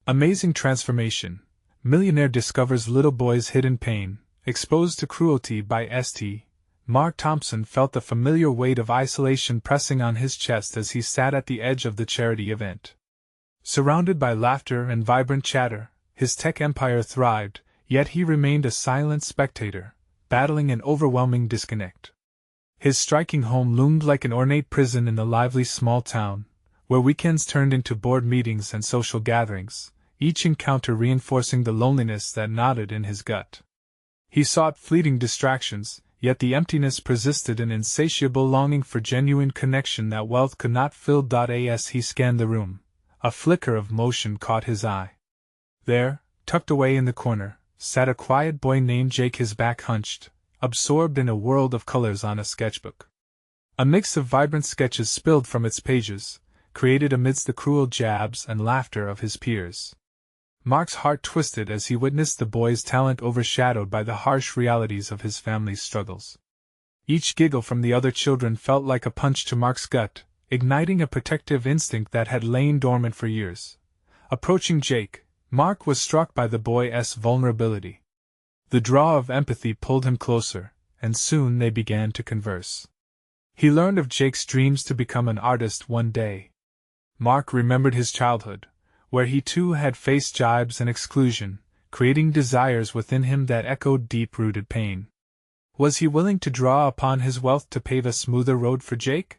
Amazing transformation. Millionaire discovers little boy's hidden pain, exposed to cruelty by St. Mark Thompson felt the familiar weight of isolation pressing on his chest as he sat at the edge of the charity event. Surrounded by laughter and vibrant chatter, his tech empire thrived, yet he remained a silent spectator, battling an overwhelming disconnect. His striking home loomed like an ornate prison in the lively small town, where weekends turned into board meetings and social gatherings, each encounter reinforcing the loneliness that gnawed in his gut. He sought fleeting distractions, yet the emptiness persisted, an insatiable longing for genuine connection that wealth could not fill. As he scanned the room, a flicker of motion caught his eye. There, tucked away in the corner, sat a quiet boy named Jake, his back hunched, absorbed in a world of colors on a sketchbook. A mix of vibrant sketches spilled from its pages, created amidst the cruel jabs and laughter of his peers. Mark's heart twisted as he witnessed the boy's talent overshadowed by the harsh realities of his family's struggles. Each giggle from the other children felt like a punch to Mark's gut, igniting a protective instinct that had lain dormant for years. Approaching Jake, Mark was struck by the boy's vulnerability. The draw of empathy pulled him closer, and soon they began to converse. He learned of Jake's dreams to become an artist one day. Mark remembered his childhood, where he too had faced jibes and exclusion, creating desires within him that echoed deep-rooted pain. Was he willing to draw upon his wealth to pave a smoother road for Jake?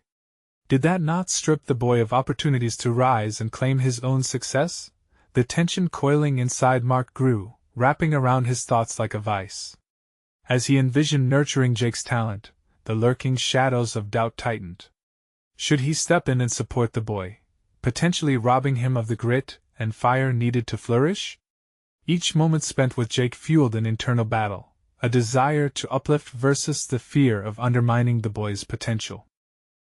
Did that not strip the boy of opportunities to rise and claim his own success? The tension coiling inside Mark grew, wrapping around his thoughts like a vice. As he envisioned nurturing Jake's talent, the lurking shadows of doubt tightened. Should he step in and support the boy, potentially robbing him of the grit and fire needed to flourish? Each moment spent with Jake fueled an internal battle, a desire to uplift versus the fear of undermining the boy's potential.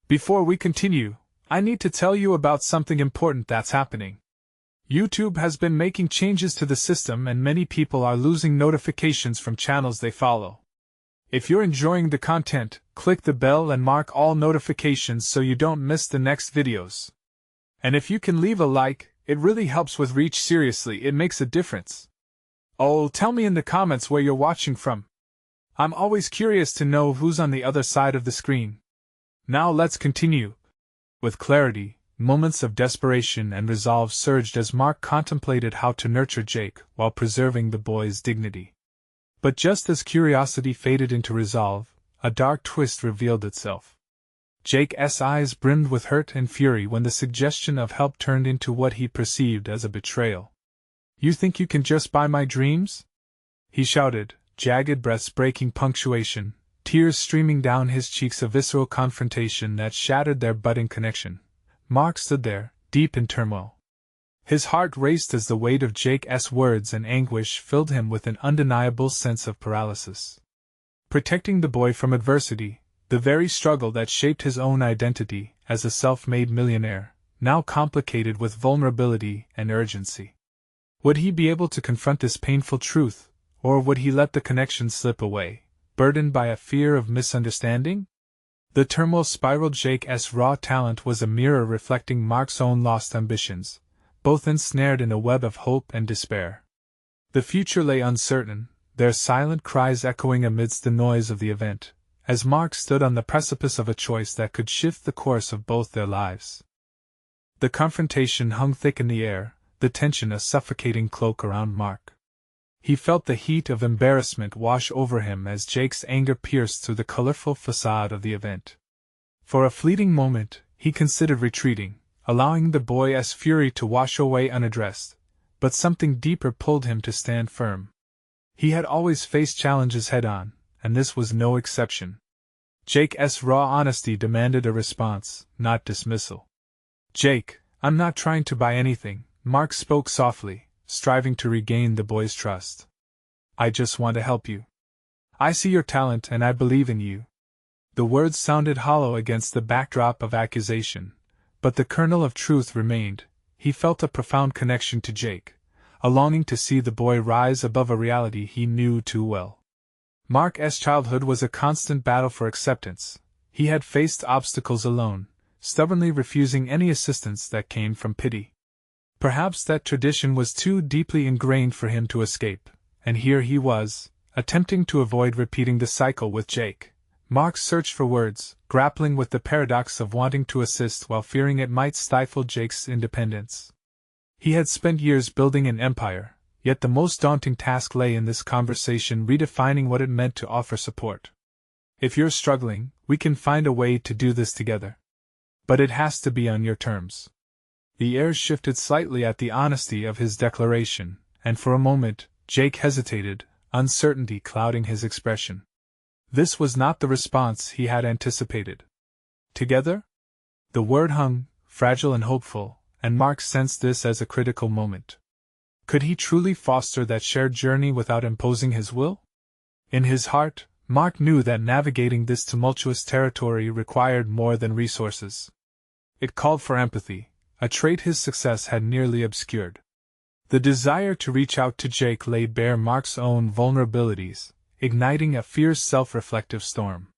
Before we continue, I need to tell you about something important that's happening. YouTube has been making changes to the system and many people are losing notifications from channels they follow. If you're enjoying the content, click the bell and mark all notifications so you don't miss the next videos. And if you can leave a like, it really helps with reach. Seriously, it makes a difference. Oh, tell me in the comments where you're watching from. I'm always curious to know who's on the other side of the screen. Now let's continue. With clarity, moments of desperation and resolve surged as Mark contemplated how to nurture Jake while preserving the boy's dignity. But just as curiosity faded into resolve, a dark twist revealed itself. Jake's eyes brimmed with hurt and fury when the suggestion of help turned into what he perceived as a betrayal. "You think you can just buy my dreams?" he shouted, jagged breaths breaking punctuation, tears streaming down his cheeks, a visceral confrontation that shattered their budding connection. Mark stood there, deep in turmoil. His heart raced as the weight of Jake's words and anguish filled him with an undeniable sense of paralysis. Protecting the boy from adversity, the very struggle that shaped his own identity as a self-made millionaire, now complicated with vulnerability and urgency. Would he be able to confront this painful truth, or would he let the connection slip away, burdened by a fear of misunderstanding? The turmoil spiraled. Jake's raw talent was a mirror reflecting Mark's own lost ambitions, both ensnared in a web of hope and despair. The future lay uncertain, their silent cries echoing amidst the noise of the event, as Mark stood on the precipice of a choice that could shift the course of both their lives. The confrontation hung thick in the air, the tension a suffocating cloak around Mark. He felt the heat of embarrassment wash over him as Jake's anger pierced through the colorful facade of the event. For a fleeting moment, he considered retreating, allowing the boy's fury to wash away unaddressed, but something deeper pulled him to stand firm. He had always faced challenges head-on, and this was no exception. Jake's raw honesty demanded a response, not dismissal. "Jake, I'm not trying to buy anything," Mark spoke softly, striving to regain the boy's trust. "I just want to help you. I see your talent and I believe in you." The words sounded hollow against the backdrop of accusation, but the kernel of truth remained. He felt a profound connection to Jake, a longing to see the boy rise above a reality he knew too well. Mark's childhood was a constant battle for acceptance. He had faced obstacles alone, stubbornly refusing any assistance that came from pity. Perhaps that tradition was too deeply ingrained for him to escape, and here he was, attempting to avoid repeating the cycle with Jake. Mark searched for words, grappling with the paradox of wanting to assist while fearing it might stifle Jake's independence. He had spent years building an empire, yet the most daunting task lay in this conversation redefining what it meant to offer support. If you're struggling, we can find a way to do this together. But it has to be on your terms. The air shifted slightly at the honesty of his declaration, and for a moment, Jake hesitated, uncertainty clouding his expression. This was not the response he had anticipated. Together? The word hung, fragile and hopeful, and Mark sensed this as a critical moment. Could he truly foster that shared journey without imposing his will? In his heart, Mark knew that navigating this tumultuous territory required more than resources. It called for empathy, a trait his success had nearly obscured. The desire to reach out to Jake laid bare Mark's own vulnerabilities, igniting a fierce self-reflective storm.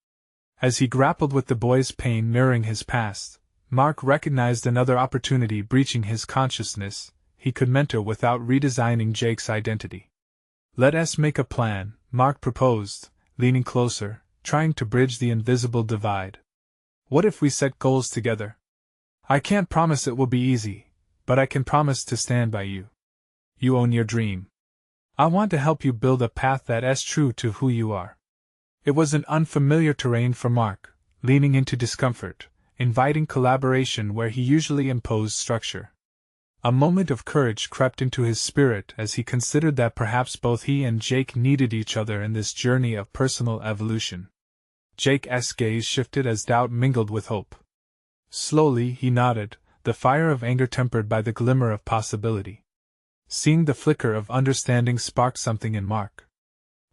As he grappled with the boy's pain mirroring his past, Mark recognized another opportunity breaching his consciousness. He could mentor without redesigning Jake's identity. "Let us make a plan," Mark proposed, leaning closer, trying to bridge the invisible divide. "What if we set goals together? I can't promise it will be easy, but I can promise to stand by you. You own your dream. I want to help you build a path that is true to who you are." It was an unfamiliar terrain for Mark, leaning into discomfort, inviting collaboration where he usually imposed structure. A moment of courage crept into his spirit as he considered that perhaps both he and Jake needed each other in this journey of personal evolution. Jake's gaze shifted as doubt mingled with hope. Slowly he nodded, the fire of anger tempered by the glimmer of possibility. Seeing the flicker of understanding sparked something in Mark.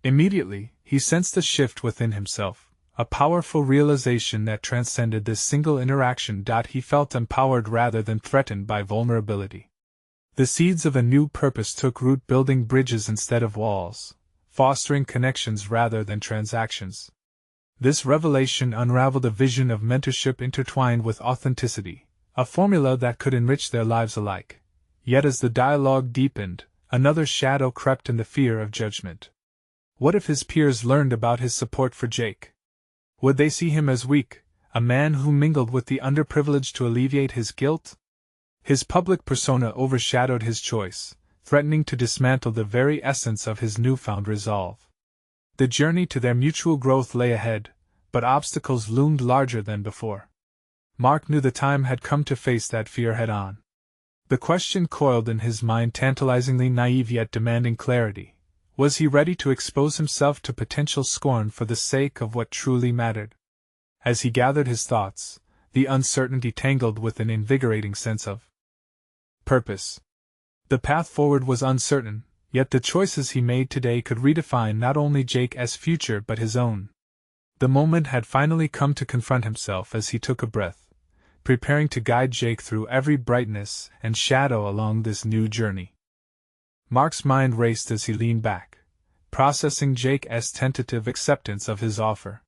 Immediately, he sensed a shift within himself, a powerful realization that transcended this single interaction. He felt empowered rather than threatened by vulnerability. The seeds of a new purpose took root, building bridges instead of walls, fostering connections rather than transactions. This revelation unraveled a vision of mentorship intertwined with authenticity, a formula that could enrich their lives alike. Yet as the dialogue deepened, another shadow crept in: the fear of judgment. What if his peers learned about his support for Jake? Would they see him as weak, a man who mingled with the underprivileged to alleviate his guilt? His public persona overshadowed his choice, threatening to dismantle the very essence of his newfound resolve. The journey to their mutual growth lay ahead, but obstacles loomed larger than before. Mark knew the time had come to face that fear head-on. The question coiled in his mind, tantalizingly naive yet demanding clarity. Was he ready to expose himself to potential scorn for the sake of what truly mattered? As he gathered his thoughts, the uncertainty tangled with an invigorating sense of purpose. The path forward was uncertain, yet the choices he made today could redefine not only Jake's future but his own. The moment had finally come to confront himself as he took a breath, preparing to guide Jake through every brightness and shadow along this new journey. Mark's mind raced as he leaned back, processing Jake's tentative acceptance of his offer.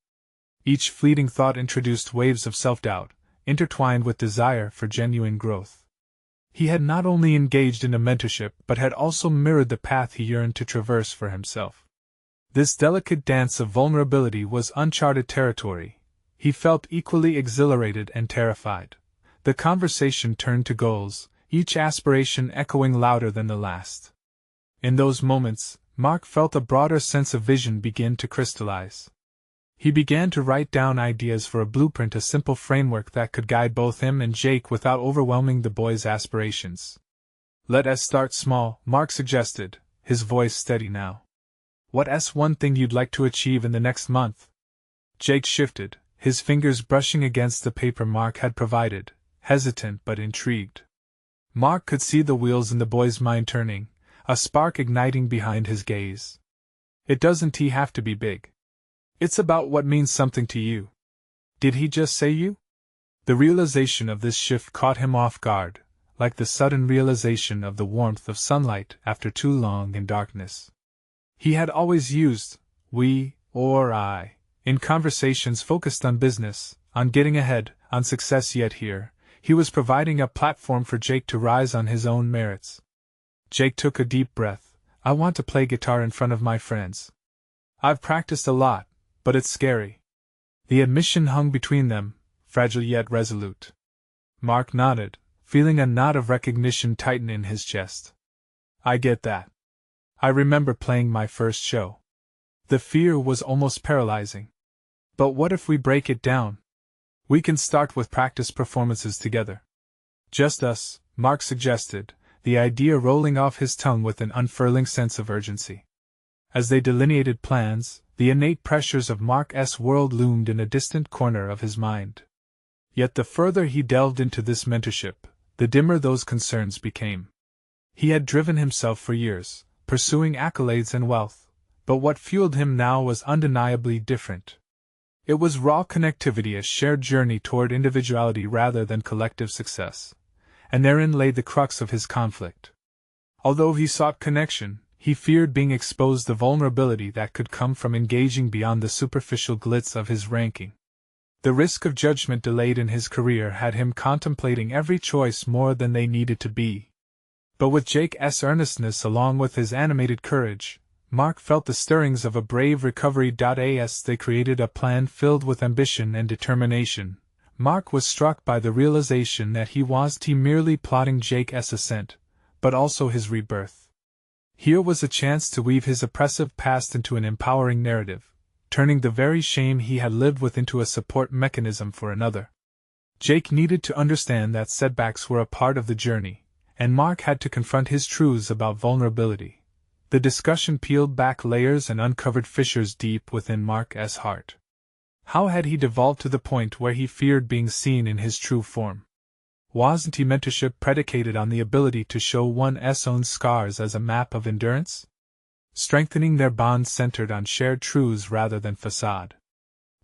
Each fleeting thought introduced waves of self-doubt, intertwined with desire for genuine growth. He had not only engaged in a mentorship but had also mirrored the path he yearned to traverse for himself. This delicate dance of vulnerability was uncharted territory. He felt equally exhilarated and terrified. The conversation turned to goals, each aspiration echoing louder than the last. In those moments, Mark felt a broader sense of vision begin to crystallize. He began to write down ideas for a blueprint, a simple framework that could guide both him and Jake without overwhelming the boy's aspirations. "Let us start small," Mark suggested, his voice steady now. "What's one thing you'd like to achieve in the next month?" Jake shifted, his fingers brushing against the paper Mark had provided, hesitant but intrigued. Mark could see the wheels in the boy's mind turning, a spark igniting behind his gaze. "It doesn't have to be big. It's about what means something to you." Did he just say you? The realization of this shift caught him off guard, like the sudden realization of the warmth of sunlight after too long in darkness. He had always used we or I in conversations focused on business, on getting ahead, on success, yet here, He was providing a platform for Jake to rise on his own merits. Jake took a deep breath. I want to play guitar in front of my friends. I've practiced a lot, but it's scary. The admission hung between them, fragile yet resolute. Mark nodded, feeling a knot of recognition tighten in his chest. I get that. I remember playing my first show. The fear was almost paralyzing. But what if we break it down? We can start with practice performances together. Just us, Mark suggested, the idea rolling off his tongue with an unfurling sense of urgency. As they delineated plans, the innate pressures of Mark's world loomed in a distant corner of his mind. Yet the further he delved into this mentorship, the dimmer those concerns became. He had driven himself for years, pursuing accolades and wealth, but what fueled him now was undeniably different. It was raw connectivity, a shared journey toward individuality rather than collective success, and therein lay the crux of his conflict. Although he sought connection, he feared being exposed to the vulnerability that could come from engaging beyond the superficial glitz of his ranking. The risk of judgment delayed in his career had him contemplating every choice more than they needed to be. But with Jake's earnestness along with his animated courage, Mark felt the stirrings of a brave recovery. As they created a plan filled with ambition and determination, Mark was struck by the realization that he wasn't merely plotting Jake's ascent, but also his rebirth. Here was a chance to weave his oppressive past into an empowering narrative, turning the very shame he had lived with into a support mechanism for another. Jake needed to understand that setbacks were a part of the journey, and Mark had to confront his truths about vulnerability. The discussion peeled back layers and uncovered fissures deep within Mark's heart. How had he devolved to the point where he feared being seen in his true form? Wasn't mentorship predicated on the ability to show one's own scars as a map of endurance? Strengthening their bonds centered on shared truths rather than facade.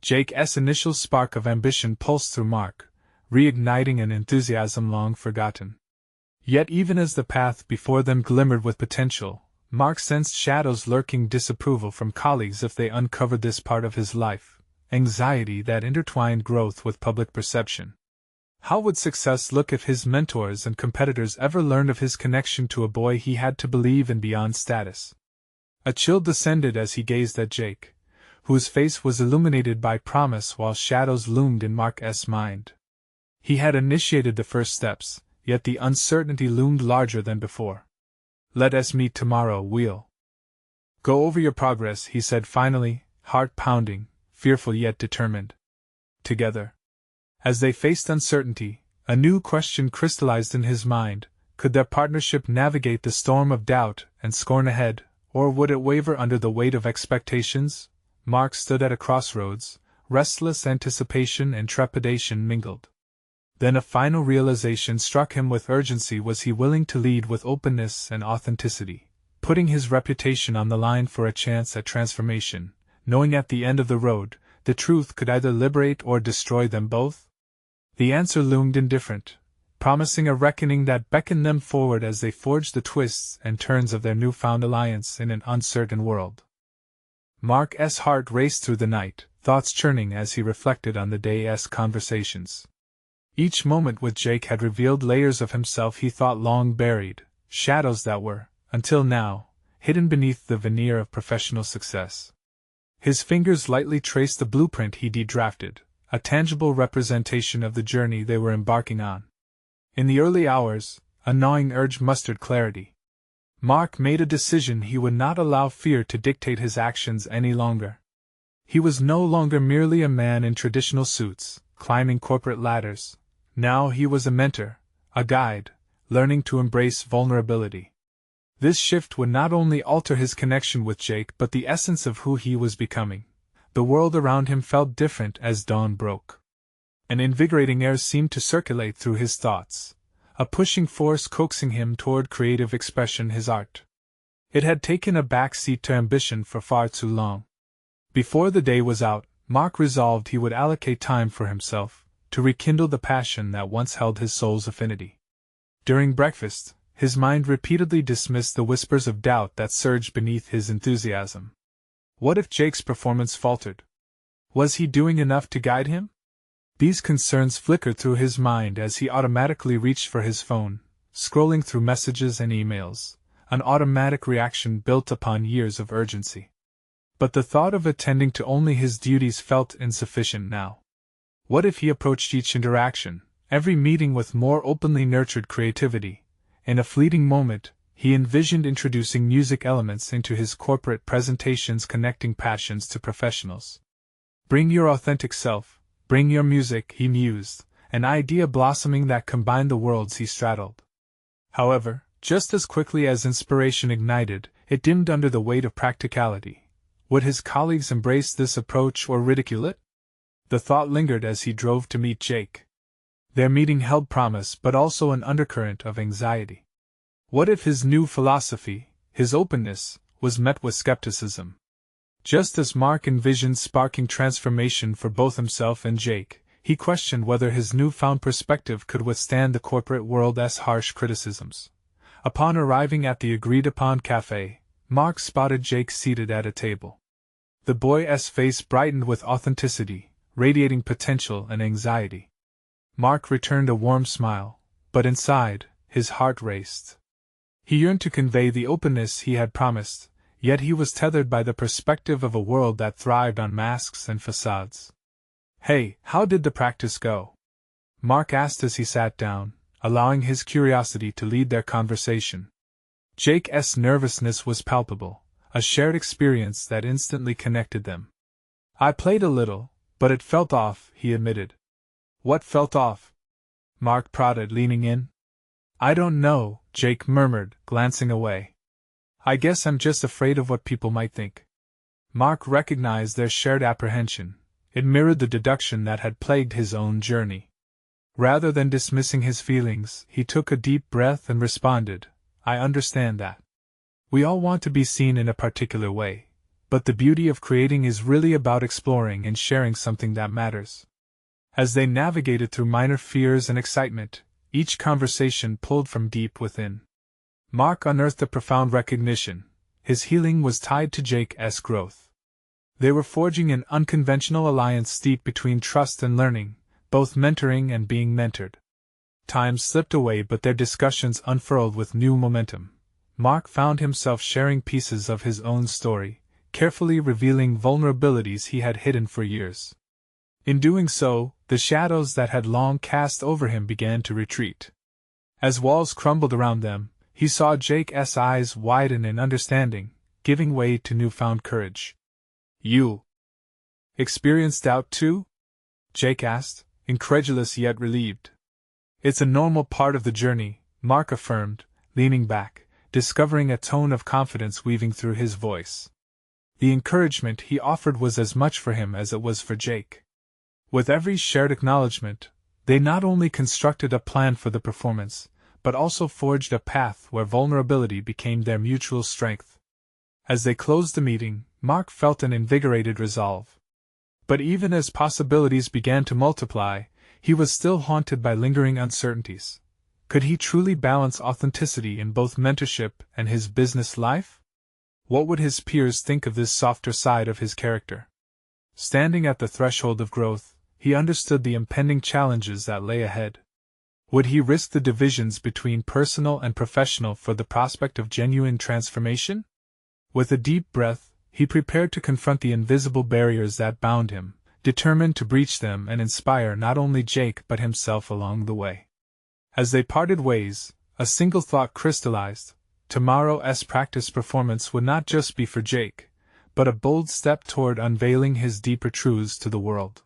Jake's initial spark of ambition pulsed through Mark, reigniting an enthusiasm long forgotten. Yet even as the path before them glimmered with potential, Mark sensed shadows lurking: disapproval from colleagues if they uncovered this part of his life, anxiety that intertwined growth with public perception. How would success look if his mentors and competitors ever learned of his connection to a boy he had to believe in beyond status? A chill descended as he gazed at Jake, whose face was illuminated by promise while shadows loomed in Mark's mind. He had initiated the first steps, yet the uncertainty loomed larger than before. Let us meet tomorrow. We'll go over your progress, he said finally, heart pounding, fearful yet determined. Together. As they faced uncertainty, a new question crystallized in his mind: could their partnership navigate the storm of doubt and scorn ahead, or would it waver under the weight of expectations? Mark stood at a crossroads, restless anticipation and trepidation mingled. Then a final realization struck him with urgency: was he willing to lead with openness and authenticity, putting his reputation on the line for a chance at transformation, knowing at the end of the road, the truth could either liberate or destroy them both? The answer loomed indifferent, promising a reckoning that beckoned them forward as they forged the twists and turns of their newfound alliance in an uncertain world. Mark's heart raced through the night, thoughts churning as he reflected on the day's conversations. Each moment with Jake had revealed layers of himself he thought long buried, shadows that were, until now, hidden beneath the veneer of professional success. His fingers lightly traced the blueprint he'd drafted, a tangible representation of the journey they were embarking on. In the early hours, a gnawing urge mustered clarity. Mark made a decision: he would not allow fear to dictate his actions any longer. He was no longer merely a man in traditional suits, climbing corporate ladders. Now he was a mentor, a guide, learning to embrace vulnerability. This shift would not only alter his connection with Jake but the essence of who he was becoming. The world around him felt different as dawn broke. An invigorating air seemed to circulate through his thoughts, a pushing force coaxing him toward creative expression, his art. It had taken a back seat to ambition for far too long. Before the day was out, Mark resolved he would allocate time for himself, to rekindle the passion that once held his soul's affinity. During breakfast, his mind repeatedly dismissed the whispers of doubt that surged beneath his enthusiasm. What if Jake's performance faltered? Was he doing enough to guide him? These concerns flickered through his mind as he automatically reached for his phone, scrolling through messages and emails, an automatic reaction built upon years of urgency. But the thought of attending to only his duties felt insufficient now. What if he approached each interaction, every meeting with more openly nurtured creativity? In a fleeting moment, he envisioned introducing music elements into his corporate presentations, connecting passions to professionals. Bring your authentic self, bring your music, he mused, an idea blossoming that combined the worlds he straddled. However, just as quickly as inspiration ignited, it dimmed under the weight of practicality. Would his colleagues embrace this approach or ridicule it? The thought lingered as he drove to meet Jake. Their meeting held promise but also an undercurrent of anxiety. What if his new philosophy, his openness, was met with skepticism? Just as Mark envisioned sparking transformation for both himself and Jake, he questioned whether his newfound perspective could withstand the corporate world's harsh criticisms. Upon arriving at the agreed-upon cafe, Mark spotted Jake seated at a table. The boy's face brightened with authenticity, radiating potential and anxiety. Mark returned a warm smile, but inside, his heart raced. He yearned to convey the openness he had promised, yet he was tethered by the perspective of a world that thrived on masks and facades. "Hey, how did the practice go?" Mark asked as he sat down, allowing his curiosity to lead their conversation. Jake's nervousness was palpable, a shared experience that instantly connected them. "I played a little, but it felt off," he admitted. "What felt off?" Mark prodded, leaning in. "I don't know," Jake murmured, glancing away. "I guess I'm just afraid of what people might think." Mark recognized their shared apprehension. It mirrored the deduction that had plagued his own journey. Rather than dismissing his feelings, he took a deep breath and responded, "I understand that. We all want to be seen in a particular way, but the beauty of creating is really about exploring and sharing something that matters." As they navigated through minor fears and excitement, each conversation pulled from deep within. Mark unearthed a profound recognition. His healing was tied to Jake's growth. They were forging an unconventional alliance steeped between trust and learning, both mentoring and being mentored. Time slipped away, but their discussions unfurled with new momentum. Mark found himself sharing pieces of his own story, carefully revealing vulnerabilities he had hidden for years. In doing so, the shadows that had long cast over him began to retreat. As walls crumbled around them, he saw Jake's eyes widen in understanding, giving way to newfound courage. "You experience doubt too?" Jake asked, incredulous yet relieved. "It's a normal part of the journey," Mark affirmed, leaning back, discovering a tone of confidence weaving through his voice. The encouragement he offered was as much for him as it was for Jake. With every shared acknowledgement, they not only constructed a plan for the performance, but also forged a path where vulnerability became their mutual strength. As they closed the meeting, Mark felt an invigorated resolve. But even as possibilities began to multiply, he was still haunted by lingering uncertainties. Could he truly balance authenticity in both mentorship and his business life? What would his peers think of this softer side of his character? Standing at the threshold of growth, he understood the impending challenges that lay ahead. Would he risk the divisions between personal and professional for the prospect of genuine transformation? With a deep breath, he prepared to confront the invisible barriers that bound him, determined to breach them and inspire not only Jake but himself along the way. As they parted ways, a single thought crystallized: tomorrow's practice performance would not just be for Jake, but a bold step toward unveiling his deeper truths to the world.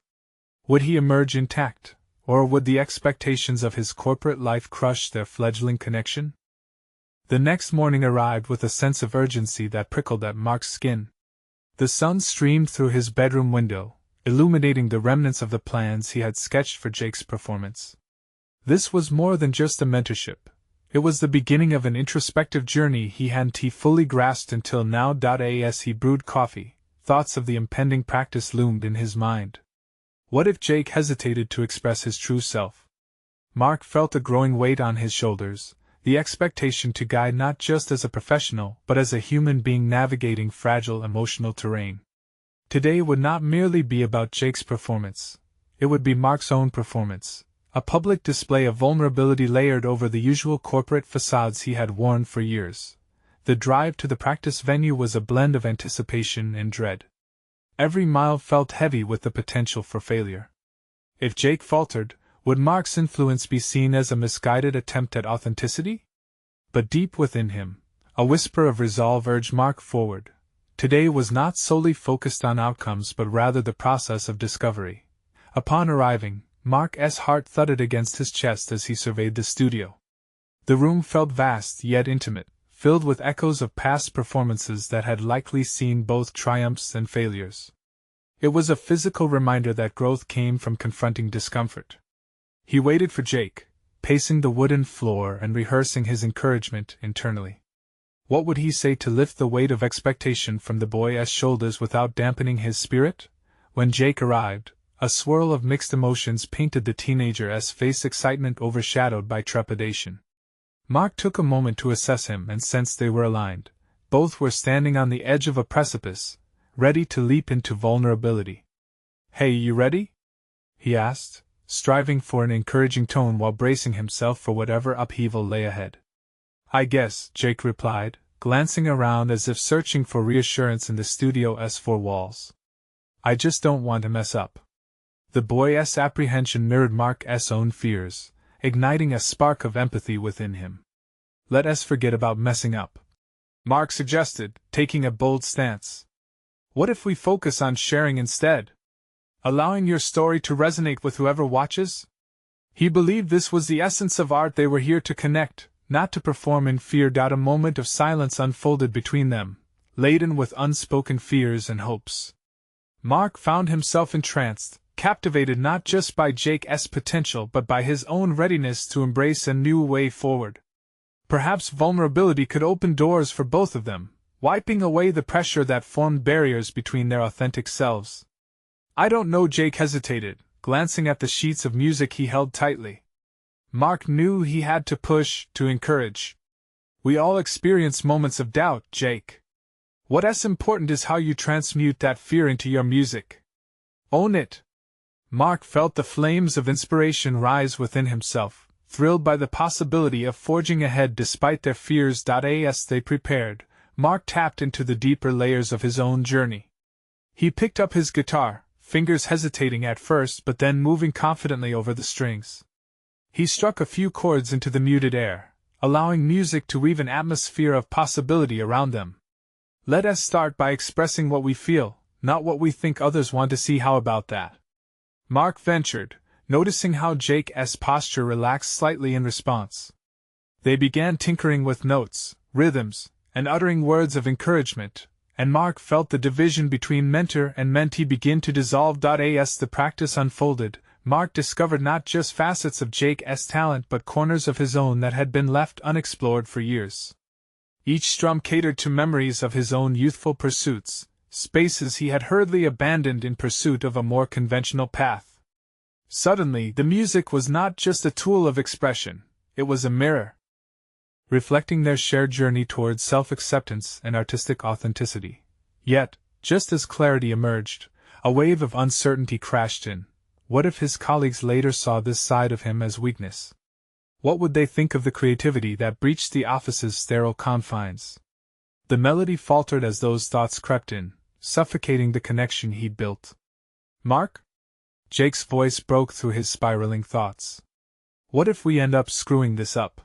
Would he emerge intact, or would the expectations of his corporate life crush their fledgling connection? The next morning arrived with a sense of urgency that prickled at Mark's skin. The sun streamed through his bedroom window, illuminating the remnants of the plans he had sketched for Jake's performance. This was more than just a mentorship. It was the beginning of an introspective journey he hadn't fully grasped until now. As he brewed coffee, thoughts of the impending practice loomed in his mind. What if Jake hesitated to express his true self? Mark felt a growing weight on his shoulders, the expectation to guide not just as a professional but as a human being navigating fragile emotional terrain. Today would not merely be about Jake's performance. It would be Mark's own performance, a public display of vulnerability layered over the usual corporate facades he had worn for years. The drive to the practice venue was a blend of anticipation and dread. Every mile felt heavy with the potential for failure. If Jake faltered, would Mark's influence be seen as a misguided attempt at authenticity? But deep within him, a whisper of resolve urged Mark forward. Today was not solely focused on outcomes but rather the process of discovery. Upon arriving, Mark's heart thudded against his chest as he surveyed the studio. The room felt vast yet intimate, filled with echoes of past performances that had likely seen both triumphs and failures. It was a physical reminder that growth came from confronting discomfort. He waited for Jake, pacing the wooden floor and rehearsing his encouragement internally. What would he say to lift the weight of expectation from the boy's shoulders without dampening his spirit? When Jake arrived, a swirl of mixed emotions painted the teenager's face, excitement overshadowed by trepidation. Mark took a moment to assess him and sensed they were aligned. Both were standing on the edge of a precipice, ready to leap into vulnerability. "Hey, you ready?" he asked, striving for an encouraging tone while bracing himself for whatever upheaval lay ahead. "I guess," Jake replied, glancing around as if searching for reassurance in the studio's four walls. "I just don't want to mess up." The boy's apprehension mirrored Mark's own fears, igniting a spark of empathy within him. "Let us forget about messing up," Mark suggested, taking a bold stance. "What if we focus on sharing instead? Allowing your story to resonate with whoever watches?" He believed this was the essence of art. They were here to connect, not to perform in fear. A moment of silence unfolded between them, laden with unspoken fears and hopes. Mark found himself entranced, captivated not just by Jake's potential but by his own readiness to embrace a new way forward. Perhaps vulnerability could open doors for both of them, wiping away the pressure that formed barriers between their authentic selves. "I don't know," Jake hesitated, glancing at the sheets of music he held tightly. Mark knew he had to push, to encourage. "We all experience moments of doubt, Jake. What's important is how you transmute that fear into your music. Own it." Mark felt the flames of inspiration rise within himself, thrilled by the possibility of forging ahead despite their fears. As they prepared, Mark tapped into the deeper layers of his own journey. He picked up his guitar, fingers hesitating at first but then moving confidently over the strings. He struck a few chords into the muted air, allowing music to weave an atmosphere of possibility around them. "Let us start by expressing what we feel, not what we think others want to see. How about that?" Mark ventured, noticing how Jake's posture relaxed slightly in response. They began tinkering with notes, rhythms, and uttering words of encouragement, and Mark felt the division between mentor and mentee begin to dissolve. As the practice unfolded, Mark discovered not just facets of Jake's talent but corners of his own that had been left unexplored for years. Each strum catered to memories of his own youthful pursuits, spaces he had hurriedly abandoned in pursuit of a more conventional path. Suddenly, the music was not just a tool of expression, it was a mirror, reflecting their shared journey towards self-acceptance and artistic authenticity. Yet, just as clarity emerged, a wave of uncertainty crashed in. What if his colleagues later saw this side of him as weakness? What would they think of the creativity that breached the office's sterile confines? The melody faltered as those thoughts crept in, suffocating the connection he'd built. "Mark?" Jake's voice broke through his spiraling thoughts. "What if we end up screwing this up?"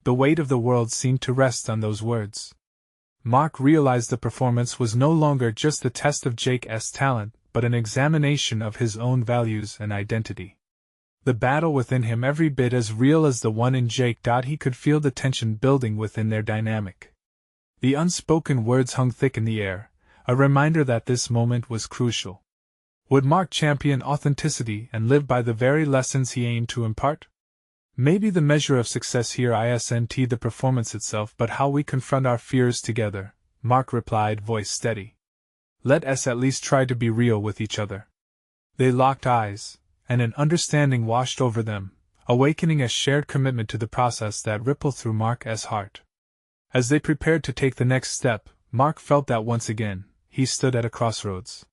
The weight of the world seemed to rest on those words. Mark realized the performance was no longer just a test of Jake's talent, but an examination of his own values and identity. The battle within him every bit as real as the one in Jake. He could feel the tension building within their dynamic. The unspoken words hung thick in the air, a reminder that this moment was crucial. Would Mark champion authenticity and live by the very lessons he aimed to impart? Maybe the measure of success here isn't the performance itself but how we confront our fears together, Mark replied, voice steady. Let us at least try to be real with each other. They locked eyes, and an understanding washed over them, awakening a shared commitment to the process that rippled through Mark's heart. As they prepared to take the next step, Mark felt that once again, he stood at a crossroads.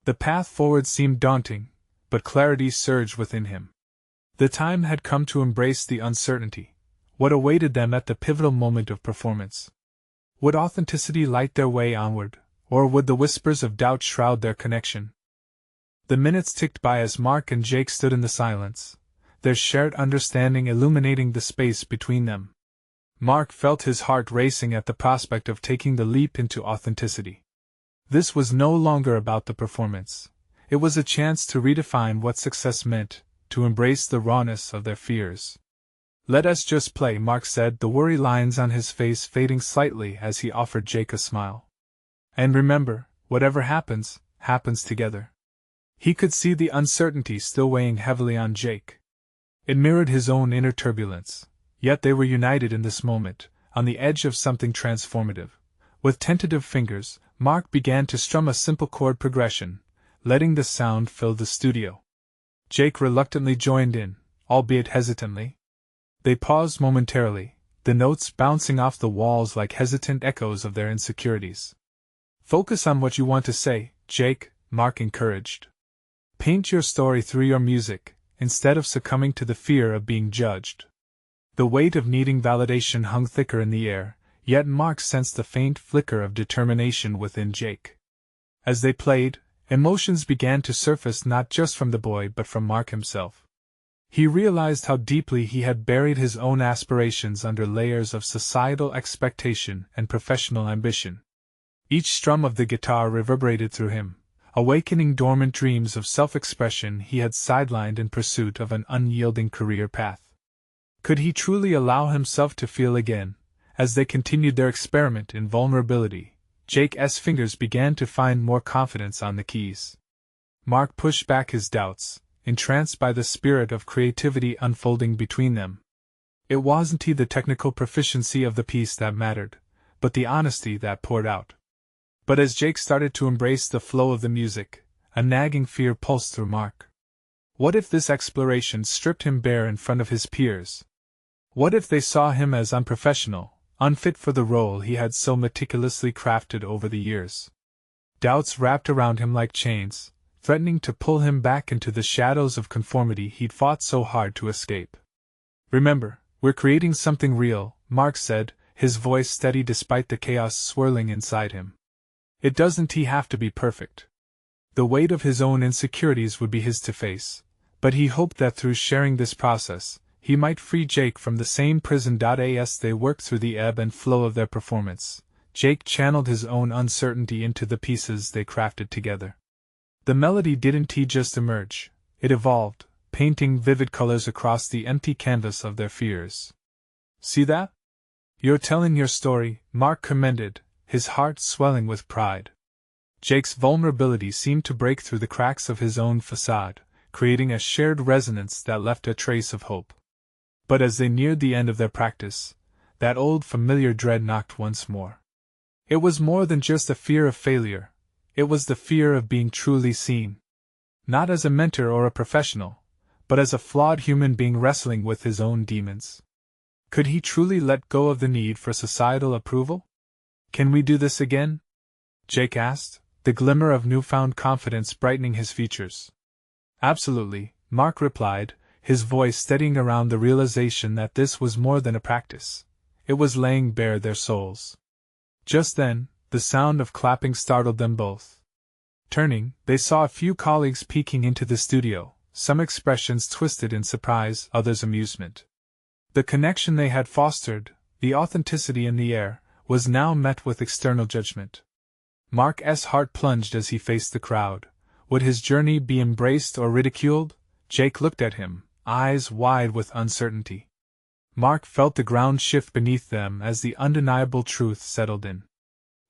The path forward seemed daunting, but clarity surged within him. The time had come to embrace the uncertainty. What awaited them at the pivotal moment of performance? Would authenticity light their way onward, or would the whispers of doubt shroud their connection? The minutes ticked by as Mark and Jake stood in the silence, their shared understanding illuminating the space between them. Mark felt his heart racing at the prospect of taking the leap into authenticity. This was no longer about the performance. It was a chance to redefine what success meant, to embrace the rawness of their fears. "Let us just play," Mark said, the worry lines on his face fading slightly as he offered Jake a smile. "And remember, whatever happens, happens together." He could see the uncertainty still weighing heavily on Jake. It mirrored his own inner turbulence, yet they were united in this moment, on the edge of something transformative. With tentative fingers, Mark began to strum a simple chord progression, letting the sound fill the studio. Jake reluctantly joined in, albeit hesitantly. They paused momentarily, the notes bouncing off the walls like hesitant echoes of their insecurities. "Focus on what you want to say, Jake," Mark encouraged. "Paint your story through your music, instead of succumbing to the fear of being judged." The weight of needing validation hung thicker in the air, yet Mark sensed the faint flicker of determination within Jake. As they played, emotions began to surface not just from the boy but from Mark himself. He realized how deeply he had buried his own aspirations under layers of societal expectation and professional ambition. Each strum of the guitar reverberated through him, awakening dormant dreams of self-expression he had sidelined in pursuit of an unyielding career path. Could he truly allow himself to feel again? As they continued their experiment in vulnerability, Jake's fingers began to find more confidence on the keys. Mark pushed back his doubts, entranced by the spirit of creativity unfolding between them. It wasn't the technical proficiency of the piece that mattered, but the honesty that poured out. But as Jake started to embrace the flow of the music, a nagging fear pulsed through Mark. What if this exploration stripped him bare in front of his peers? What if they saw him as unprofessional, unfit for the role he had so meticulously crafted over the years? Doubts wrapped around him like chains, threatening to pull him back into the shadows of conformity he'd fought so hard to escape. "Remember, we're creating something real," Mark said, his voice steady despite the chaos swirling inside him. It doesn't have to be perfect. The weight of his own insecurities would be his to face, but he hoped that through sharing this process, he might free Jake from the same prison. As they worked through the ebb and flow of their performance, Jake channeled his own uncertainty into the pieces they crafted together. The melody didn't just emerge, it evolved, painting vivid colors across the empty canvas of their fears. "See that? You're telling your story," Mark commended, his heart swelling with pride. Jake's vulnerability seemed to break through the cracks of his own facade, creating a shared resonance that left a trace of hope. But as they neared the end of their practice, that old familiar dread knocked once more. It was more than just a fear of failure, it was the fear of being truly seen. Not as a mentor or a professional, but as a flawed human being wrestling with his own demons. Could he truly let go of the need for societal approval? "Can we do this again?" Jake asked, the glimmer of newfound confidence brightening his features. "Absolutely," Mark replied, his voice steadying around the realization that this was more than a practice. It was laying bare their souls. Just then, the sound of clapping startled them both. Turning, they saw a few colleagues peeking into the studio, some expressions twisted in surprise, others amusement. The connection they had fostered, the authenticity in the air, was now met with external judgment. Mark's heart plunged as he faced the crowd. Would his journey be embraced or ridiculed? Jake looked at him, eyes wide with uncertainty. Mark felt the ground shift beneath them as the undeniable truth settled in.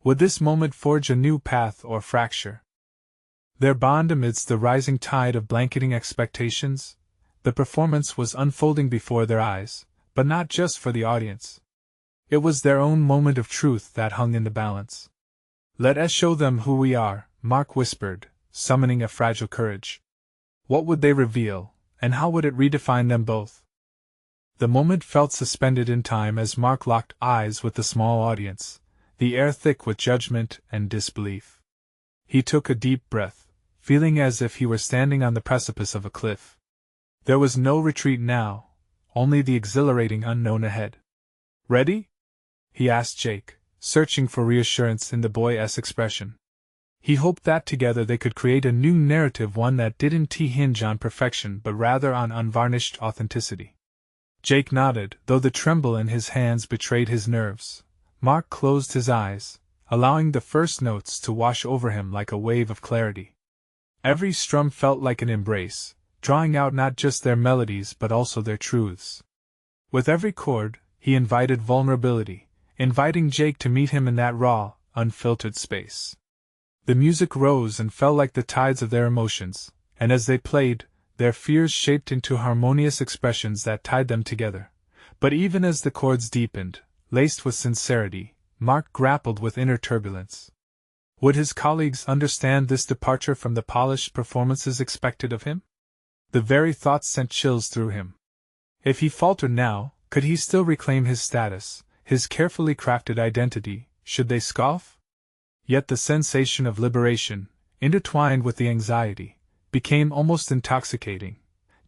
Would this moment forge a new path or fracture their bond amidst the rising tide of blanketing expectations? The performance was unfolding before their eyes, but not just for the audience. It was their own moment of truth that hung in the balance. "Let us show them who we are," Mark whispered, summoning a fragile courage. What would they reveal, and how would it redefine them both? The moment felt suspended in time as Mark locked eyes with the small audience, the air thick with judgment and disbelief. He took a deep breath, feeling as if he were standing on the precipice of a cliff. There was no retreat now, only the exhilarating unknown ahead. "Ready?" he asked Jake, searching for reassurance in the boy's expression. He hoped that together they could create a new narrative, one that didn't hinge on perfection but rather on unvarnished authenticity. Jake nodded, though the tremble in his hands betrayed his nerves. Mark closed his eyes, allowing the first notes to wash over him like a wave of clarity. Every strum felt like an embrace, drawing out not just their melodies but also their truths. With every chord, he invited vulnerability, inviting Jake to meet him in that raw, unfiltered space. The music rose and fell like the tides of their emotions, and as they played, their fears shaped into harmonious expressions that tied them together. But even as the chords deepened, laced with sincerity, Mark grappled with inner turbulence. Would his colleagues understand this departure from the polished performances expected of him? The very thought sent chills through him. If he faltered now, could he still reclaim his status, his carefully crafted identity? Should they scoff? Yet the sensation of liberation, intertwined with the anxiety, became almost intoxicating.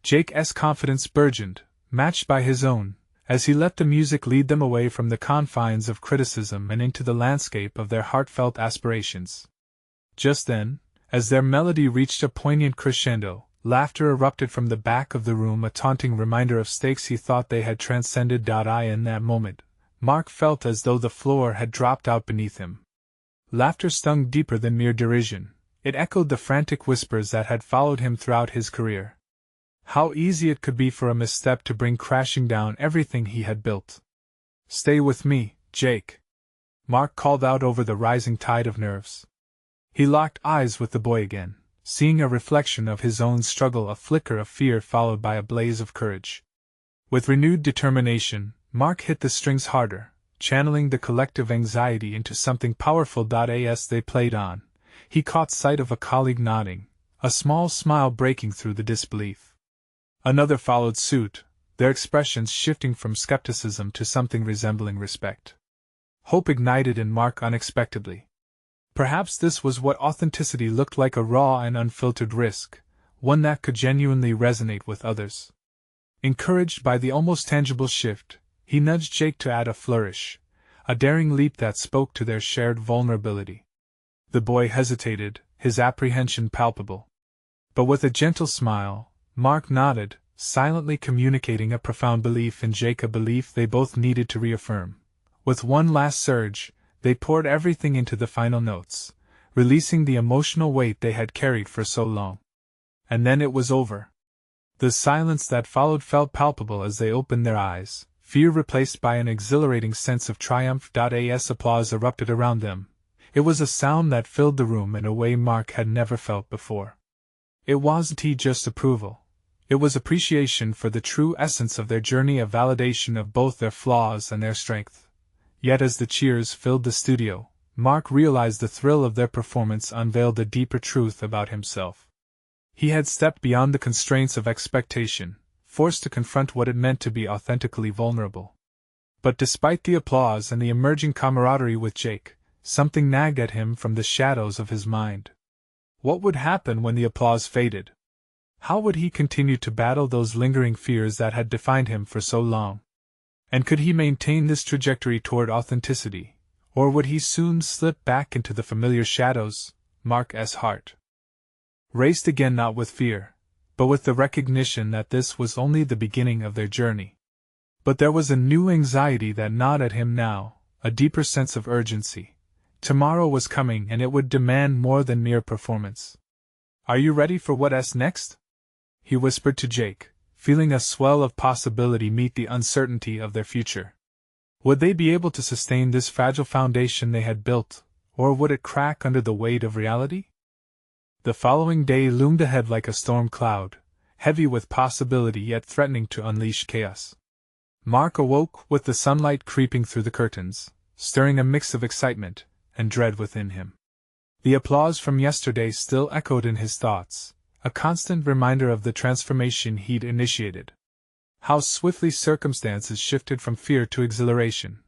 Jake's confidence burgeoned, matched by his own, as he let the music lead them away from the confines of criticism and into the landscape of their heartfelt aspirations. Just then, as their melody reached a poignant crescendo, laughter erupted from the back of the room, a taunting reminder of stakes he thought they had transcended. In that moment, Mark felt as though the floor had dropped out beneath him. Laughter stung deeper than mere derision. It echoed the frantic whispers that had followed him throughout his career. How easy it could be for a misstep to bring crashing down everything he had built. "Stay with me, Jake," Mark called out over the rising tide of nerves. He locked eyes with the boy again, seeing a reflection of his own struggle, a flicker of fear followed by a blaze of courage. With renewed determination, Mark hit the strings harder, channeling the collective anxiety into something powerful. As they played on, he caught sight of a colleague nodding, a small smile breaking through the disbelief. Another followed suit, their expressions shifting from skepticism to something resembling respect. Hope ignited in Mark unexpectedly. Perhaps this was what authenticity looked like, a raw and unfiltered risk, one that could genuinely resonate with others. Encouraged by the almost tangible shift, he nudged Jake to add a flourish, a daring leap that spoke to their shared vulnerability. The boy hesitated, his apprehension palpable. But with a gentle smile, Mark nodded, silently communicating a profound belief in Jake, a belief they both needed to reaffirm. With one last surge, they poured everything into the final notes, releasing the emotional weight they had carried for so long. And then it was over. The silence that followed felt palpable as they opened their eyes, fear replaced by an exhilarating sense of triumph. As applause erupted around them, it was a sound that filled the room in a way Mark had never felt before. It wasn't just approval. It was appreciation for the true essence of their journey, a validation of both their flaws and their strength. Yet as the cheers filled the studio, Mark realized the thrill of their performance unveiled a deeper truth about himself. He had stepped beyond the constraints of expectation, forced to confront what it meant to be authentically vulnerable. But despite the applause and the emerging camaraderie with Jake, something nagged at him from the shadows of his mind. What would happen when the applause faded? How would he continue to battle those lingering fears that had defined him for so long? And could he maintain this trajectory toward authenticity, or would he soon slip back into the familiar shadows? Mark's heart raced again, not with fear, but with the recognition that this was only the beginning of their journey. But there was a new anxiety that gnawed at him now, a deeper sense of urgency. Tomorrow was coming, and it would demand more than mere performance. "Are you ready for what's next?" he whispered to Jake, feeling a swell of possibility meet the uncertainty of their future. Would they be able to sustain this fragile foundation they had built, or would it crack under the weight of reality? The following day loomed ahead like a storm cloud, heavy with possibility yet threatening to unleash chaos. Mark awoke with the sunlight creeping through the curtains, stirring a mix of excitement and dread within him. The applause from yesterday still echoed in his thoughts, a constant reminder of the transformation he'd initiated. How swiftly circumstances shifted from fear to exhilaration.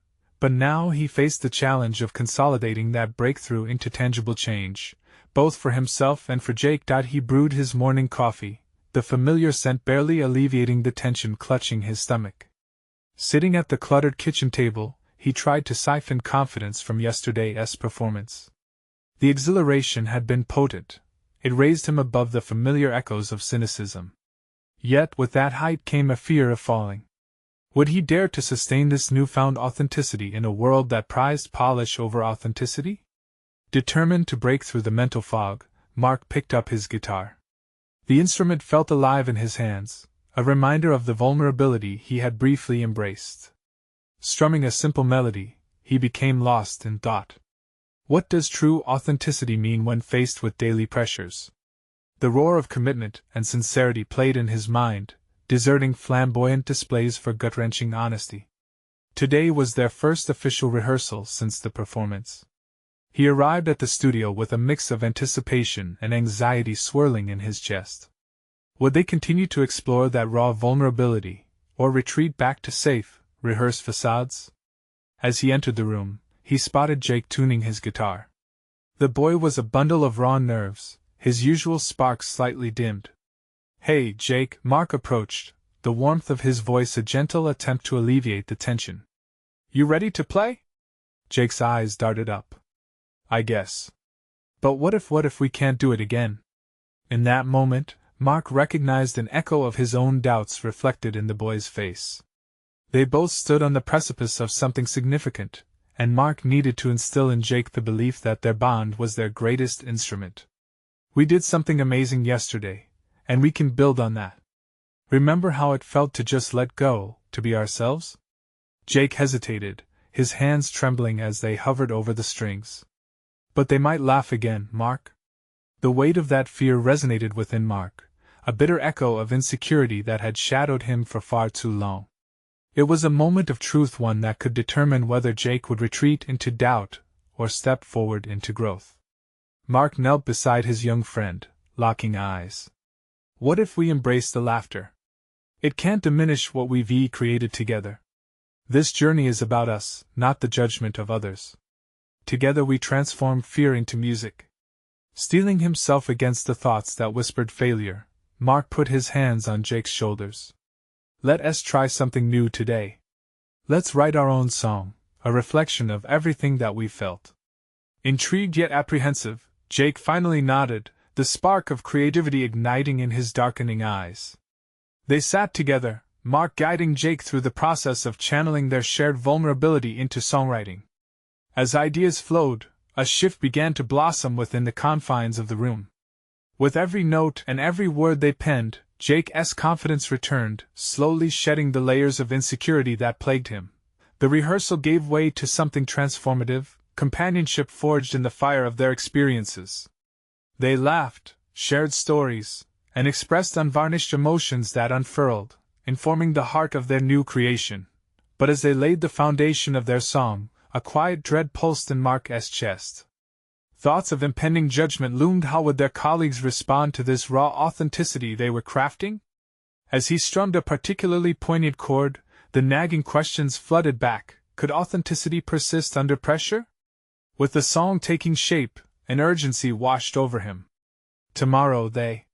But now he faced the challenge of consolidating that breakthrough into tangible change, both for himself and for Jake. He brewed his morning coffee, the familiar scent barely alleviating the tension clutching his stomach. Sitting at the cluttered kitchen table, he tried to siphon confidence from yesterday's performance. The exhilaration had been potent. It raised him above the familiar echoes of cynicism. Yet with that height came a fear of falling. Would he dare to sustain this newfound authenticity in a world that prized polish over authenticity? Determined to break through the mental fog, Mark picked up his guitar. The instrument felt alive in his hands, a reminder of the vulnerability he had briefly embraced. Strumming a simple melody, he became lost in thought. What does true authenticity mean when faced with daily pressures? The roar of commitment and sincerity played in his mind, deserting flamboyant displays for gut-wrenching honesty. Today was their first official rehearsal since the performance. He arrived at the studio with a mix of anticipation and anxiety swirling in his chest. Would they continue to explore that raw vulnerability, or retreat back to safe, rehearsed facades? As he entered the room, he spotted Jake tuning his guitar. The boy was a bundle of raw nerves, his usual spark slightly dimmed. "Hey, Jake," Mark approached, the warmth of his voice a gentle attempt to alleviate the tension. "You ready to play?" Jake's eyes darted up. "I guess. But what if we can't do it again?" In that moment, Mark recognized an echo of his own doubts reflected in the boy's face. They both stood on the precipice of something significant, and Mark needed to instill in Jake the belief that their bond was their greatest instrument. "We did something amazing yesterday, and we can build on that. Remember how it felt to just let go, to be ourselves?" Jake hesitated, his hands trembling as they hovered over the strings. "But they might laugh again, Mark." The weight of that fear resonated within Mark, a bitter echo of insecurity that had shadowed him for far too long. It was a moment of truth, one that could determine whether Jake would retreat into doubt or step forward into growth. Mark knelt beside his young friend, locking eyes. "What if we embrace the laughter? It can't diminish what we've created together. This journey is about us, not the judgment of others. Together we transform fear into music." Steeling himself against the thoughts that whispered failure, Mark put his hands on Jake's shoulders. "Let's try something new today. Let's write our own song, a reflection of everything that we felt." Intrigued yet apprehensive, Jake finally nodded, the spark of creativity igniting in his darkening eyes. They sat together, Mark guiding Jake through the process of channeling their shared vulnerability into songwriting. As ideas flowed, a shift began to blossom within the confines of the room. With every note and every word they penned, Jake's confidence returned, slowly shedding the layers of insecurity that plagued him. The rehearsal gave way to something transformative, companionship forged in the fire of their experiences. They laughed, shared stories, and expressed unvarnished emotions that unfurled, informing the heart of their new creation. But as they laid the foundation of their song, a quiet dread pulsed in Mark's chest. Thoughts of impending judgment loomed. How would their colleagues respond to this raw authenticity they were crafting? As he strummed a particularly poignant chord, the nagging questions flooded back. Could authenticity persist under pressure? With the song taking shape, an urgency washed over him. Tomorrow they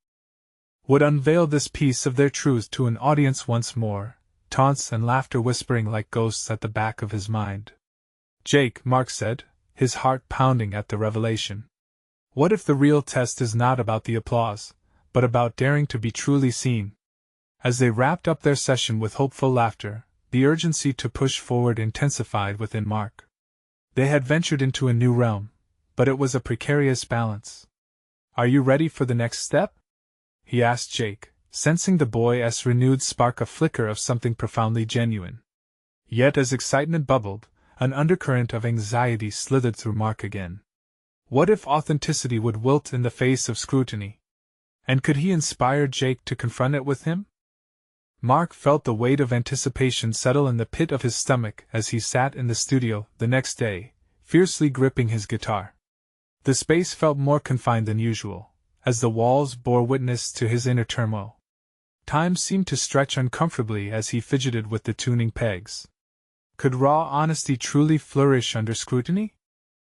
would unveil this piece of their truth to an audience once more, taunts and laughter whispering like ghosts at the back of his mind. "Jake," Mark said, his heart pounding at the revelation. "What if the real test is not about the applause, but about daring to be truly seen?" As they wrapped up their session with hopeful laughter, the urgency to push forward intensified within Mark. They had ventured into a new realm, but it was a precarious balance. "Are you ready for the next step?" he asked Jake, sensing the boy's renewed spark a flicker of something profoundly genuine. Yet as excitement bubbled, an undercurrent of anxiety slithered through Mark again. What if authenticity would wilt in the face of scrutiny? And could he inspire Jake to confront it with him? Mark felt the weight of anticipation settle in the pit of his stomach as he sat in the studio the next day, fiercely gripping his guitar. The space felt more confined than usual, as the walls bore witness to his inner turmoil. Time seemed to stretch uncomfortably as he fidgeted with the tuning pegs. Could raw honesty truly flourish under scrutiny?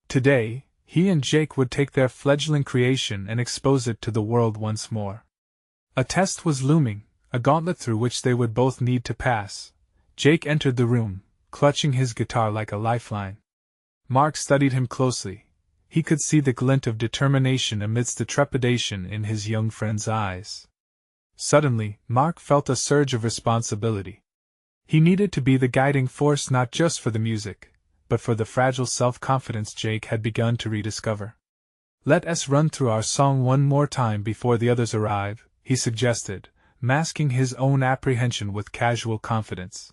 Today, he and Jake would take their fledgling creation and expose it to the world once more. A test was looming, a gauntlet through which they would both need to pass. Jake entered the room, clutching his guitar like a lifeline. Mark studied him closely. He could see the glint of determination amidst the trepidation in his young friend's eyes. Suddenly, Mark felt a surge of responsibility. He needed to be the guiding force not just for the music, but for the fragile self-confidence Jake had begun to rediscover. "Let us run through our song one more time before the others arrive," he suggested, masking his own apprehension with casual confidence.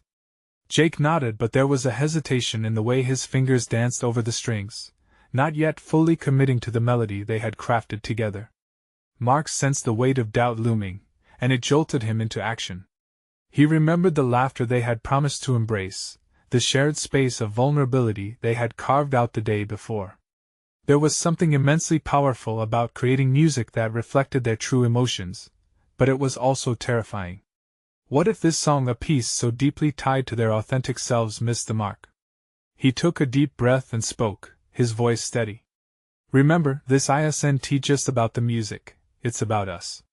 Jake nodded, but there was a hesitation in the way his fingers danced over the strings, not yet fully committing to the melody they had crafted together. Mark sensed the weight of doubt looming, and it jolted him into action. He remembered the laughter they had promised to embrace, the shared space of vulnerability they had carved out the day before. There was something immensely powerful about creating music that reflected their true emotions, but it was also terrifying. What if this song, a piece so deeply tied to their authentic selves, missed the mark? He took a deep breath and spoke, his voice steady. "Remember, this isn't just about the music, it's about us."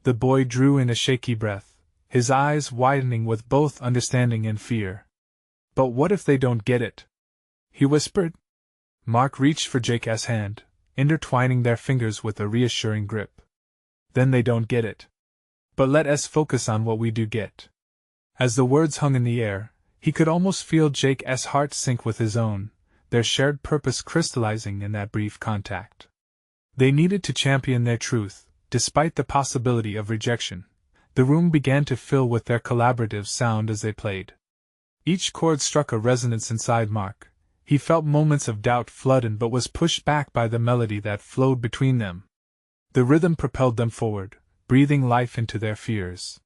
The boy drew in a shaky breath, his eyes widening with both understanding and fear. "But what if they don't get it?" he whispered. Mark reached for Jake's hand, intertwining their fingers with a reassuring grip. "Then they don't get it. But let us focus on what we do get." As the words hung in the air, he could almost feel Jake's heart sync with his own, their shared purpose crystallizing in that brief contact. They needed to champion their truth, despite the possibility of rejection. The room began to fill with their collaborative sound as they played. Each chord struck a resonance inside Mark. He felt moments of doubt flood in, but was pushed back by the melody that flowed between them. The rhythm propelled them forward, breathing life into their fears.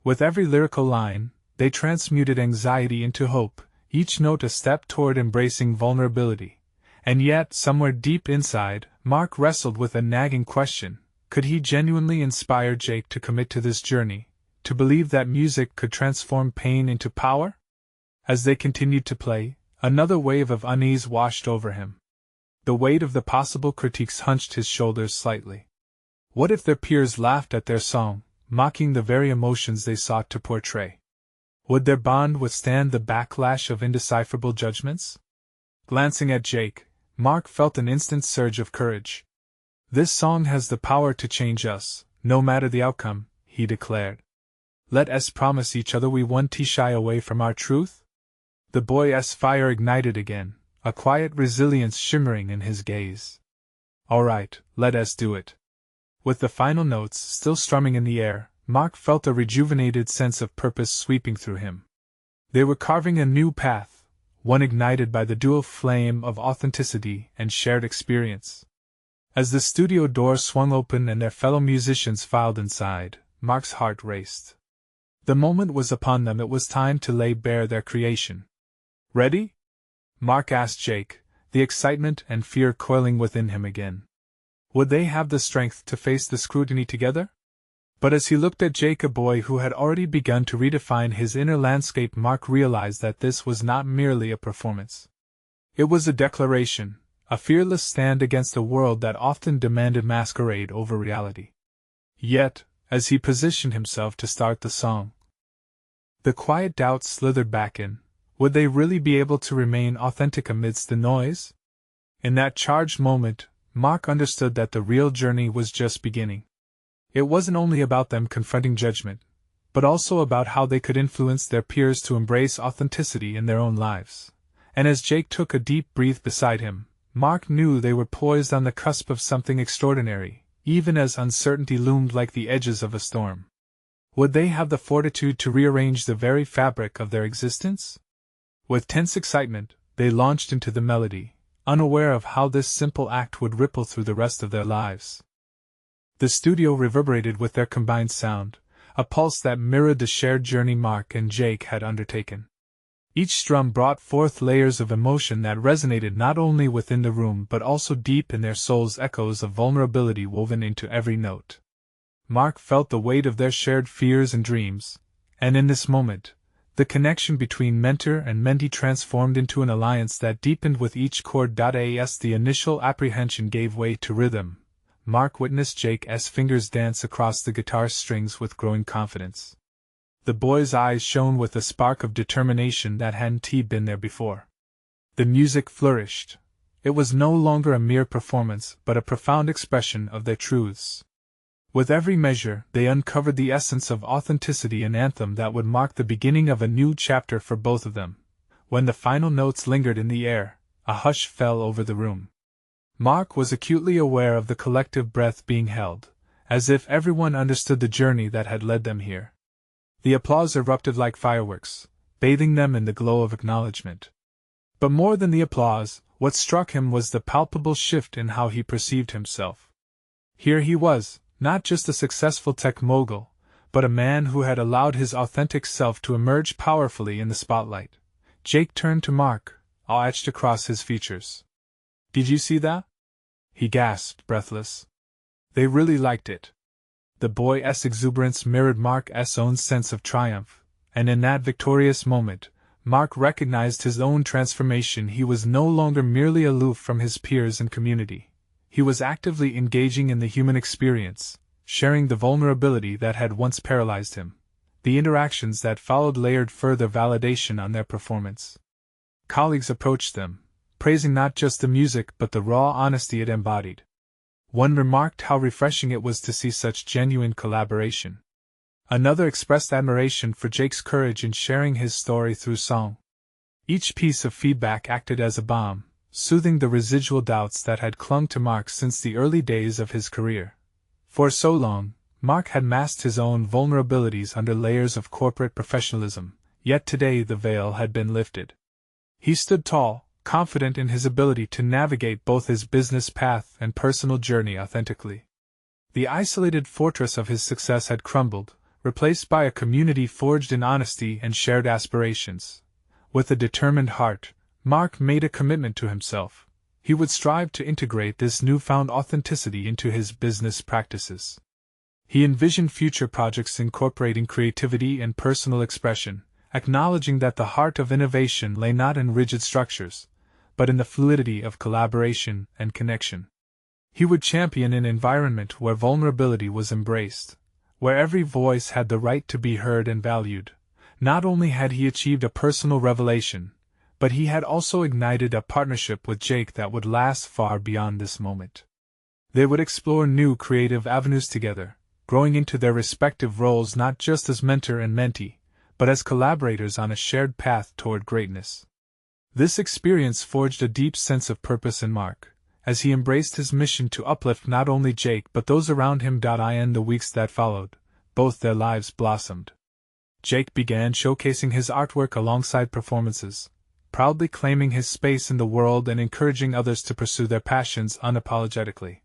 With every lyrical line, they transmuted anxiety into hope, each note a step toward embracing vulnerability. And yet, somewhere deep inside, Mark wrestled with a nagging question: could he genuinely inspire Jake to commit to this journey, to believe that music could transform pain into power? As they continued to play, another wave of unease washed over him. The weight of the possible critiques hunched his shoulders slightly. What if their peers laughed at their song, mocking the very emotions they sought to portray? Would their bond withstand the backlash of indecipherable judgments? Glancing at Jake, Mark felt an instant surge of courage. "This song has the power to change us, no matter the outcome," he declared. "Let us promise each other we won't shy away from our truth?" The boy's fire ignited again, a quiet resilience shimmering in his gaze. "All right, let us do it." With the final notes still strumming in the air, Mark felt a rejuvenated sense of purpose sweeping through him. They were carving a new path, one ignited by the dual flame of authenticity and shared experience. As the studio door swung open and their fellow musicians filed inside, Mark's heart raced. The moment was upon them. It was time to lay bare their creation. "Ready?" Mark asked Jake, the excitement and fear coiling within him again. Would they have the strength to face the scrutiny together? But as he looked at Jake, a boy who had already begun to redefine his inner landscape, Mark realized that this was not merely a performance. It was a declaration, a fearless stand against a world that often demanded masquerade over reality. Yet, as he positioned himself to start the song, the quiet doubt slithered back in. Would they really be able to remain authentic amidst the noise? In that charged moment, Mark understood that the real journey was just beginning. It wasn't only about them confronting judgment, but also about how they could influence their peers to embrace authenticity in their own lives. And as Jake took a deep breath beside him, Mark knew they were poised on the cusp of something extraordinary, even as uncertainty loomed like the edges of a storm. Would they have the fortitude to rearrange the very fabric of their existence? With tense excitement, they launched into the melody, unaware of how this simple act would ripple through the rest of their lives. The studio reverberated with their combined sound, a pulse that mirrored the shared journey Mark and Jake had undertaken. Each strum brought forth layers of emotion that resonated not only within the room but also deep in their souls, echoes of vulnerability woven into every note. Mark felt the weight of their shared fears and dreams, and in this moment, The connection between mentor and mentee transformed into an alliance that deepened with each chord. As the initial apprehension gave way to rhythm, Mark witnessed Jake's fingers dance across the guitar strings with growing confidence. The boy's eyes shone with a spark of determination that hadn't been there before. The music flourished. It was no longer a mere performance, but a profound expression of their truths. With every measure, they uncovered the essence of authenticity, an anthem that would mark the beginning of a new chapter for both of them. When the final notes lingered in the air, a hush fell over the room. Mark was acutely aware of the collective breath being held, as if everyone understood the journey that had led them here. The applause erupted like fireworks, bathing them in the glow of acknowledgement. But more than the applause, what struck him was the palpable shift in how he perceived himself. Here he was, not just a successful tech mogul, but a man who had allowed his authentic self to emerge powerfully in the spotlight. Jake turned to Mark, awe etched across his features. "Did you see that?" he gasped, breathless. They really liked it. The boy's exuberance mirrored Mark's own sense of triumph, and in that victorious moment, Mark recognized his own transformation. He was no longer merely aloof from his peers and community. He was actively engaging in the human experience, sharing the vulnerability that had once paralyzed him. The interactions that followed layered further validation on their performance. Colleagues approached them, praising not just the music but the raw honesty it embodied. One remarked how refreshing it was to see such genuine collaboration. Another expressed admiration for Jake's courage in sharing his story through song. Each piece of feedback acted as a balm, soothing the residual doubts that had clung to Mark since the early days of his career. For so long, Mark had masked his own vulnerabilities under layers of corporate professionalism, yet today the veil had been lifted. He stood tall, confident in his ability to navigate both his business path and personal journey authentically. The isolated fortress of his success had crumbled, replaced by a community forged in honesty and shared aspirations. With a determined heart, Mark made a commitment to himself. He would strive to integrate this newfound authenticity into his business practices. He envisioned future projects incorporating creativity and personal expression, acknowledging that the heart of innovation lay not in rigid structures, but in the fluidity of collaboration and connection. He would champion an environment where vulnerability was embraced, where every voice had the right to be heard and valued. Not only had he achieved a personal revelation, but he had also ignited a partnership with Jake that would last far beyond this moment. They would explore new creative avenues together, growing into their respective roles not just as mentor and mentee, but as collaborators on a shared path toward greatness. This experience forged a deep sense of purpose in Mark, as he embraced his mission to uplift not only Jake but those around him. In the weeks that followed, both their lives blossomed. Jake began showcasing his artwork alongside performances, proudly claiming his space in the world and encouraging others to pursue their passions unapologetically.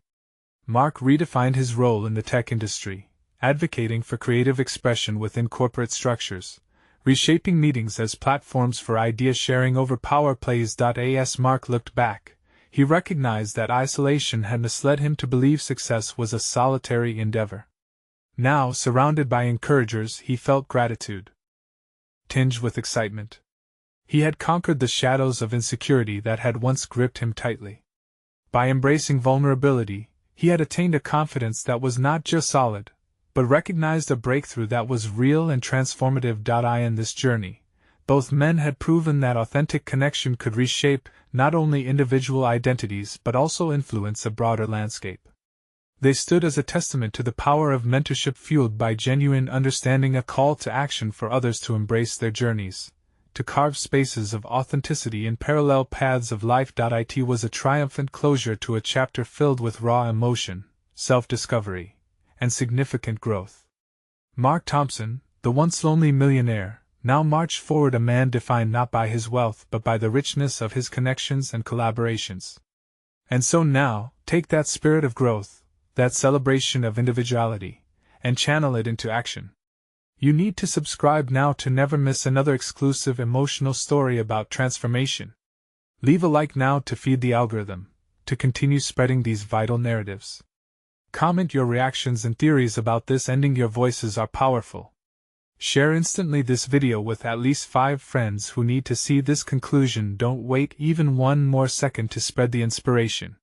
Mark redefined his role in the tech industry, advocating for creative expression within corporate structures, reshaping meetings as platforms for idea sharing over power plays. As Mark looked back, he recognized that isolation had misled him to believe success was a solitary endeavor. Now, surrounded by encouragers, he felt gratitude, tinged with excitement. He had conquered the shadows of insecurity that had once gripped him tightly. By embracing vulnerability, he had attained a confidence that was not just solid, but recognized a breakthrough that was real and transformative. In this journey, both men had proven that authentic connection could reshape not only individual identities but also influence a broader landscape. They stood as a testament to the power of mentorship fueled by genuine understanding, a call to action for others to embrace their journeys, to carve spaces of authenticity in parallel paths of life. It was a triumphant closure to a chapter filled with raw emotion, self-discovery, and significant growth. Mark Thompson, the once lonely millionaire, now marched forward a man defined not by his wealth but by the richness of his connections and collaborations. And so now, take that spirit of growth, that celebration of individuality, and channel it into action. You need to subscribe now to never miss another exclusive emotional story about transformation. Leave a like now to feed the algorithm, to continue spreading these vital narratives. Comment your reactions and theories about this ending. Your voices are powerful. Share instantly this video with at least 5 friends who need to see this conclusion. Don't wait even one more second to spread the inspiration.